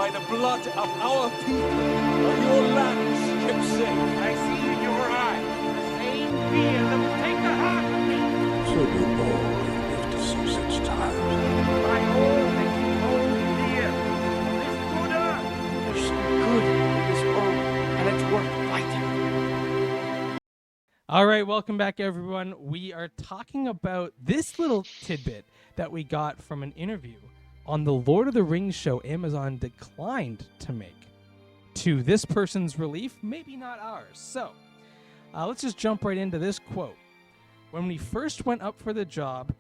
by the blood of our people are your lands kept safe. I see in your eyes the same fear that will take the heart of me. So do all who live to see such times. By all that you hold dear, this good earth. There's some good in this world, and it's worth fighting. All right, welcome back, everyone. We are talking about this little tidbit that we got from an interview on the Lord of the Rings show Amazon declined to make. To this person's relief, maybe not ours. So, let's just jump right into this quote. When we first went up for the job,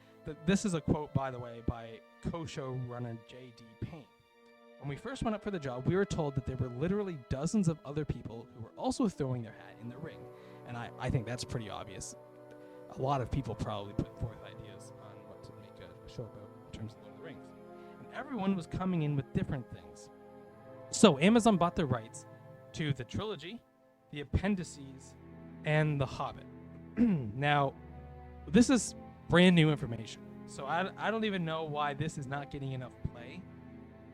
this is a quote, by the way, by co-showrunner J.D. Payne. When we first went up for the job, we were told that there were literally dozens of other people who were also throwing their hat in the ring. And I think that's pretty obvious. A lot of people probably put forth ideas on what to make a show about in terms of Lord of the Rings. And everyone was coming in with different things. So Amazon bought the rights to the trilogy, the appendices, and The Hobbit. Now, this is brand new information. So I don't even know why this is not getting enough play.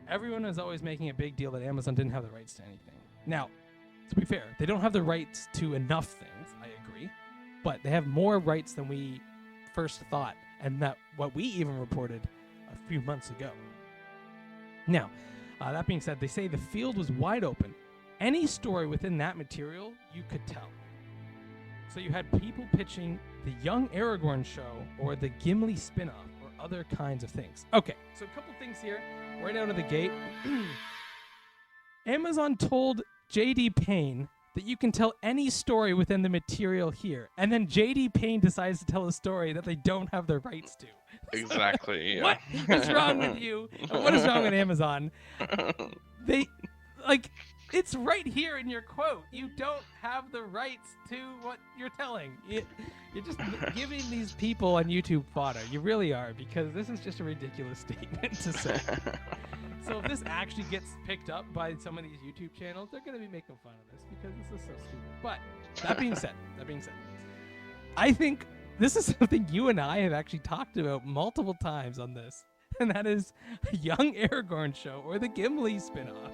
Everyone is always making a big deal that Amazon didn't have the rights to anything. Now, to be fair, they don't have the rights to enough things, I agree, but they have more rights than we first thought, and that what we even reported a few months ago. Now, that being said, they say the field was wide open. Any story within that material, you could tell. So you had people pitching the Young Aragorn show or the Gimli spin-off or other kinds of things. Okay, so a couple things here right out of the gate. Amazon told J.D. Payne that you can tell any story within the material here, and then J.D. Payne decides to tell a story that they don't have the rights to. Exactly. Yeah. What is wrong with you? What is wrong with Amazon? It's right here in your quote. You don't have the rights to what you're telling. You're just giving these people on YouTube fodder. You really are, because this is just a ridiculous statement to say. So if this actually gets picked up by some of these YouTube channels, they're going to be making fun of this because this is so stupid. But that being said, I think this is something you and I have actually talked about multiple times on this, and that is a Young Aragorn show or the Gimli spinoff.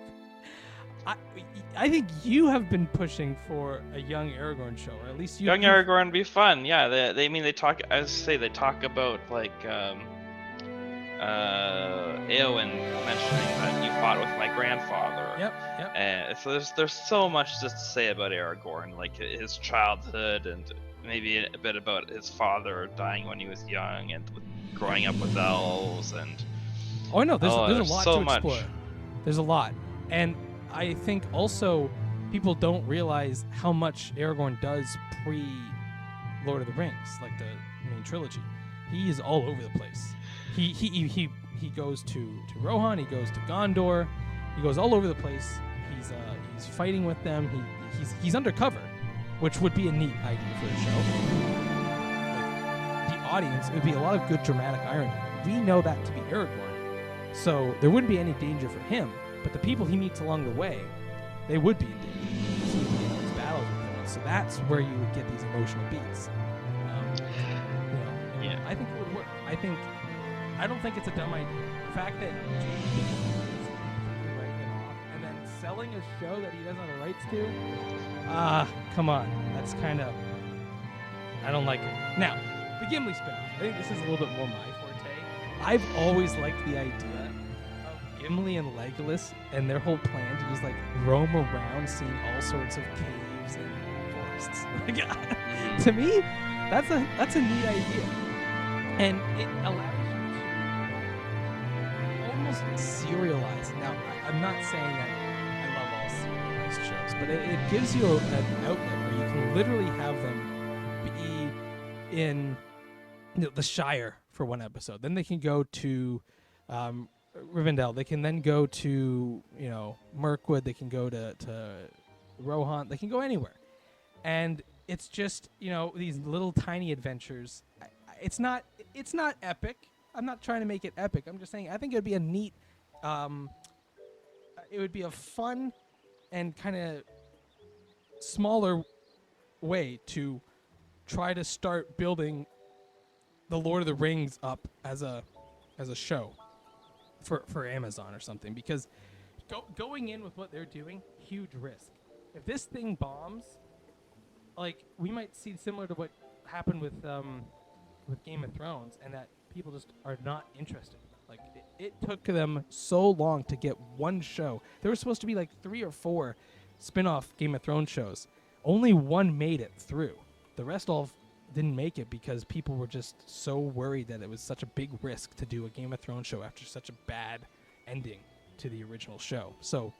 I think you have been pushing for a Young Aragorn show, or at least Young Aragorn would be fun. Yeah, they talk. I say they talk about like Eowyn mentioning that you fought with my grandfather. Yep. And so there's so much just to say about Aragorn, like his childhood and maybe a bit about his father dying when he was young and growing up with elves and. Oh, I know. There's a lot so to explore. much. There's a lot, and I think also people don't realize how much Aragorn does pre Lord of the Rings, like the main trilogy. He is all over the place. He goes to Rohan. He goes to Gondor. He goes all over the place. He's fighting with them. He's undercover, which would be a neat idea for a show. Like, the audience, it would be a lot of good dramatic irony. We know that to be Aragorn, so there wouldn't be any danger for him. But the people he meets along the way, they would be in danger. So he'd be in these battles with them. So that's where you would get these emotional beats. Yeah. I think it would work. I don't think it's a dumb idea. The fact that J.D. is writing it off and then selling a show that he doesn't have the rights to, come on. That's kind of, I don't like it. Now, the Gimli spinoff. I think this is a little bit more my forte. I've always liked the idea Gimli and Legolas and their whole plan to just like roam around seeing all sorts of caves and forests. To me, that's a neat idea. And it allows you to almost serialize. Now, I'm not saying that I love all serialized shows, but it gives you an outlet where you can literally have them be in the Shire for one episode. Then they can go to Rivendell. They can then go to Mirkwood. They can go to Rohan. They can go anywhere, and it's just these little tiny adventures. It's not epic. I'm not trying to make it epic. I'm just saying I think it would be a neat. It would be a fun and kind of smaller way to try to start building the Lord of the Rings up as a show for Amazon or something, because going in with what they're doing, huge risk. If this thing bombs, like we might see similar to what happened with Game of Thrones, and that people just are not interested. Like it took them so long to get one show. There were supposed to be like 3 or 4 spin-off Game of Thrones shows. Only one made it through. The rest all didn't make it because people were just so worried that it was such a big risk to do a Game of Thrones show after such a bad ending to the original show. So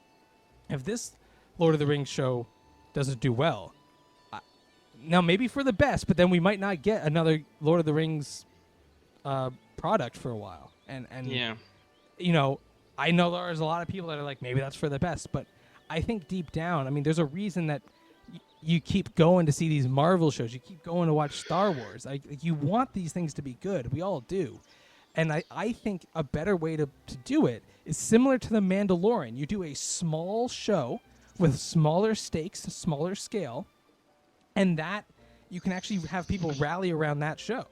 if this Lord of the Rings show doesn't do well, now maybe for the best, but then we might not get another Lord of the Rings product for a while. And Yeah. you know, I know there's a lot of people that are like, maybe that's for the best, but I think deep down, I mean, there's a reason that you keep going to see these Marvel shows. You keep going to watch Star Wars. Like you want these things to be good. We all do. And I think a better way to do it is similar to The Mandalorian. You do a small show with smaller stakes, smaller scale, and that you can actually have people rally around that show.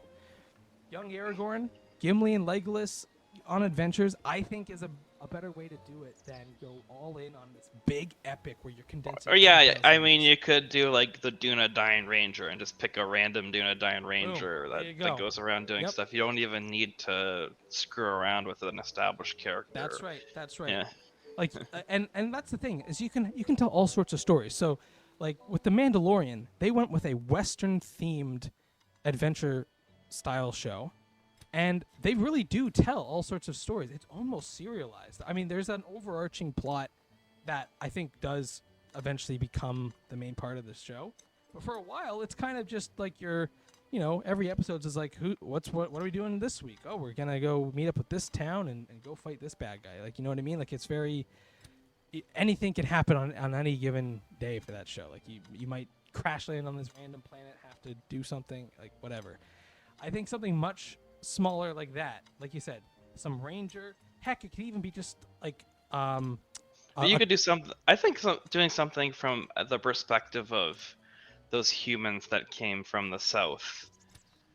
Young Aragorn, Gimli and Legolas on adventures, I think is a better way to do it than go all in on this big epic where you're condensing. Or yeah, 2,000 I mean, years. you could do like the Dunedain Ranger and just pick a random Dunedain Ranger there you that go. goes around doing Yep. stuff. You don't even need to screw around with an established character. That's right. That's right. Yeah. Like, and that's the thing is you can tell all sorts of stories. So, like with The Mandalorian, they went with a Western themed adventure style show, and they really do tell all sorts of stories. It's almost serialized. I mean, there's an overarching plot that I think does eventually become the main part of the show, but for a while, it's kind of just like every episode is like, what are we doing this week? Oh, we're gonna go meet up with this town and go fight this bad guy. Like, you know what I mean? Like, it's very anything can happen on any given day for that show. Like, you might crash land on this random planet, have to do something, like whatever. I think something much smaller like that, like you said, some ranger. Heck, it could even be just like But you could do something. I think doing something from the perspective of those humans that came from the south.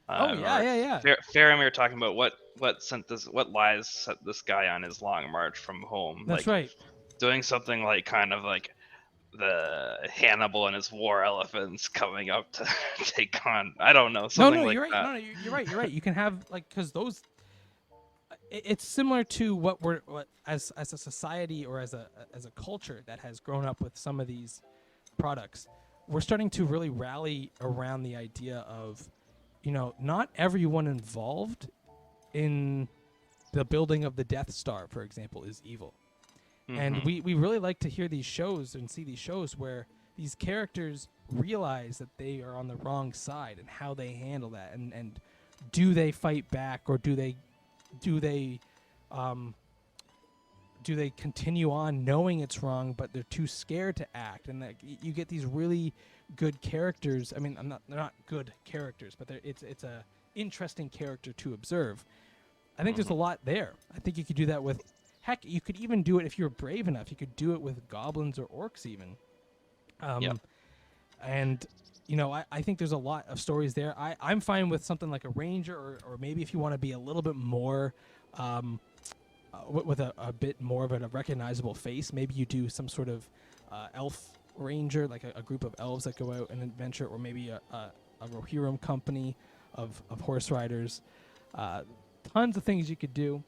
yeah. Faramir talking about what lies set this guy on his long march from home. That's like, right. Doing something like kind of like the Hannibal and his war elephants coming up to take on. I don't know. Something No, like you're right. that. No, you're right. You're right. You can have like because those. It's similar to what as a society or as a culture that has grown up with some of these products. We're starting to really rally around the idea of, not everyone involved in the building of the Death Star, for example, is evil. And we really like to hear these shows and see these shows where these characters realize that they are on the wrong side and how they handle that. And do they fight back, or do they continue on knowing it's wrong, but they're too scared to act? And that you get these really good characters. I mean, they're not good characters, but it's a interesting character to observe. I think there's a lot there. I think you could do that with. Heck, you could even do it if you're brave enough. You could do it with goblins or orcs even. Yep. And, I think there's a lot of stories there. I'm fine with something like a ranger, or maybe if you want to be a little bit more, with a bit more of a recognizable face, maybe you do some sort of elf ranger, like a group of elves that go out and adventure, or maybe a Rohirrim company of horse riders. Tons of things you could do.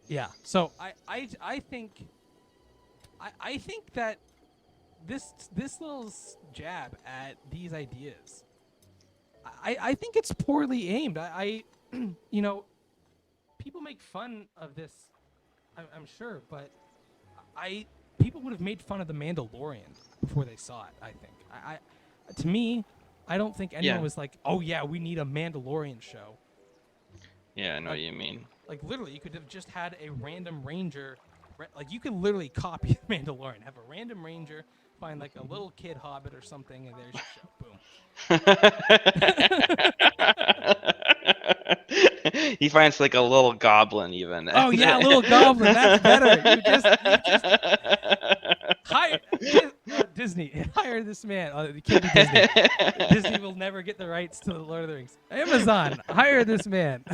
Yeah, so I think that this little jab at these ideas, I think it's poorly aimed. People make fun of this, I'm sure, but people would have made fun of The Mandalorian before they saw it. I think to me, I don't think anyone was like, oh yeah, we need a Mandalorian show. Yeah, I know what you mean. Like, literally, you could have just had a random ranger. Like, you could literally copy The Mandalorian. Have a random ranger, find, like, a little kid hobbit or something, and there's your show. Boom. He finds, like, a little goblin, even. Oh, yeah, a little goblin. That's better. You just hire Disney. Hire this man. It can't be Disney. Disney will never get the rights to The Lord of the Rings. Amazon, hire this man.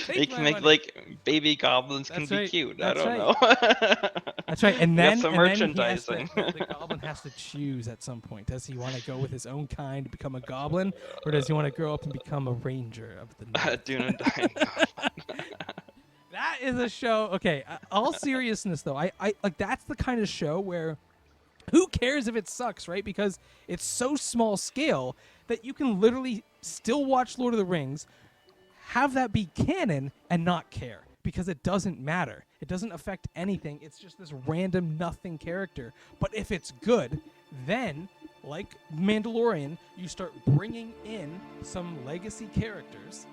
They can make like baby goblins can That's be right, cute. that's I don't right. know. That's right. And We have then, some and then he has to- merchandising. the goblin has to choose at some point. Does he want to go with his own kind to become a goblin, or does he want to grow up and become a ranger of the north? Dunedain goblin. That is a show. Okay, all seriousness though, I like that's the kind of show where who cares if it sucks, right? Because it's so small scale that you can literally still watch Lord of the Rings, have that be canon, and not care because it doesn't matter. It doesn't affect anything. It's just this random nothing character. But if it's good, then like Mandalorian, you start bringing in some legacy characters.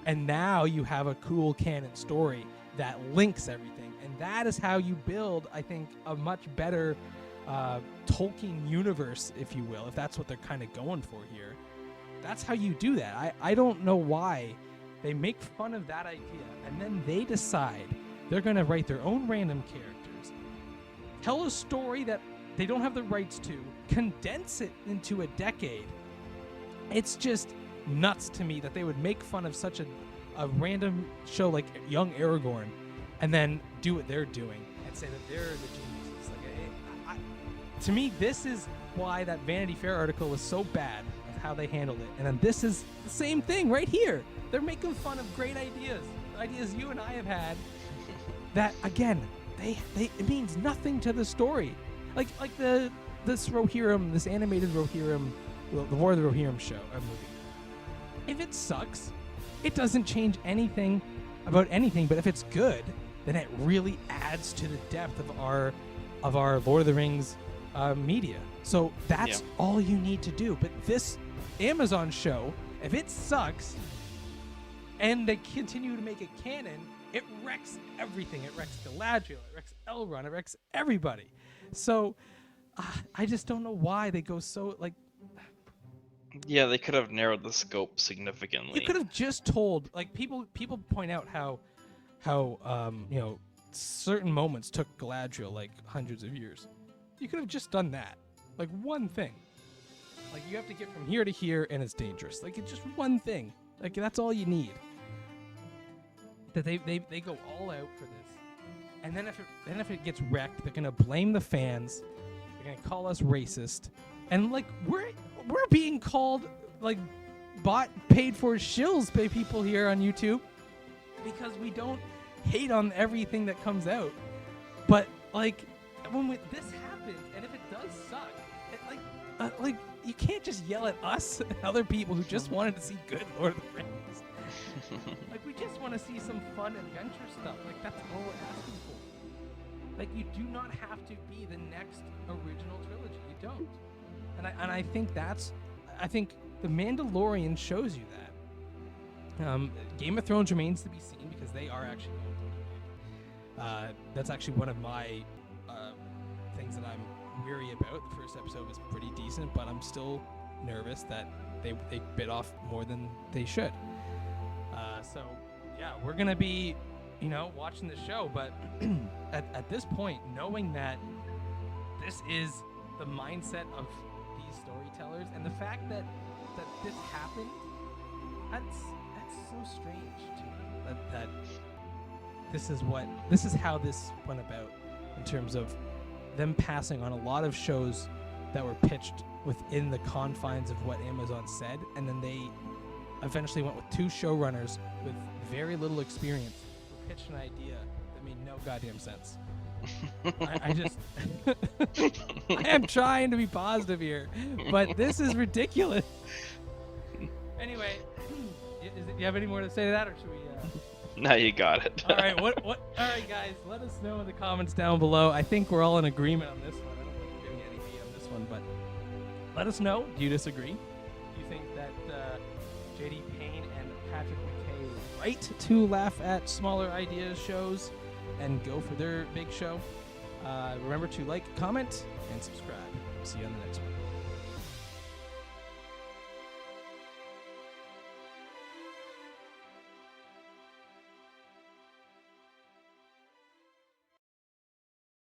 And now you have a cool canon story that links everything. And that is how you build, I think, a much better Tolkien universe, if you will, if that's what they're kind of going for here. That's how you do that. I don't know why they make fun of that idea. And then they decide they're going to write their own random characters, tell a story that they don't have the rights to, condense it into a decade. It's just nuts to me that they would make fun of such a random show like Young Aragorn and then do what they're doing and say that they're the geniuses. Like, to me, this is why that Vanity Fair article was so bad of how they handled it. And then this is the same thing right here. They're making fun of great ideas you and I have had that, again, it means nothing to the story. Like this Rohirrim, this animated Rohirrim, the War of the Rohirrim show, movie. If it sucks, it doesn't change anything about anything. But if it's good, then it really adds to the depth of our Lord of the Rings media. So that's all you need to do. But this Amazon show, if it sucks, and they continue to make it canon, it wrecks everything. It wrecks Galadriel. It wrecks Elrond. It wrecks everybody. So I just don't know why they go so like. Yeah, they could have narrowed the scope significantly. You could have just told, like, people point out how certain moments took Galadriel like hundreds of years. You could have just done that, like one thing. Like you have to get from here to here, and it's dangerous. Like it's just one thing. Like that's all you need. That they go all out for this, and then if it gets wrecked, they're gonna blame the fans. They're gonna call us racist, and like we're being called like paid for shills by people here on YouTube because we don't hate on everything that comes out. But like when this happens, and if it does suck, like you can't just yell at us and other people who just wanted to see good Lord of the Rings. Like we just want to see some fun adventure stuff. Like that's all we're asking for. Like you do not have to be the next original trilogy. You don't. And I think The Mandalorian shows you that. Game of Thrones remains to be seen because they are actually going to do it. That's actually one of my things that I'm weary about. The first episode was pretty decent, but I'm still nervous that they bit off more than they should. So yeah, we're gonna be, watching the show, but at this point, knowing that this is the mindset of these storytellers, and the fact that this happened, that's so strange to me. That this is how this went about in terms of them passing on a lot of shows that were pitched within the confines of what Amazon said, and then they eventually went with two showrunners with very little experience who pitched an idea that made no goddamn sense. I just I am trying to be positive here, but this is ridiculous. Anyway, do you have any more to say to that, or should we? Now you got it. All right, what? All right, guys, let us know in the comments down below. I think we're all in agreement on this one. I don't think we're giving any hate on this one, but let us know. Do you disagree? Do you think that J.D. Payne and Patrick McKay were right to laugh at smaller ideas shows and go for their big show? Remember to like, comment, and subscribe. See you on the next one.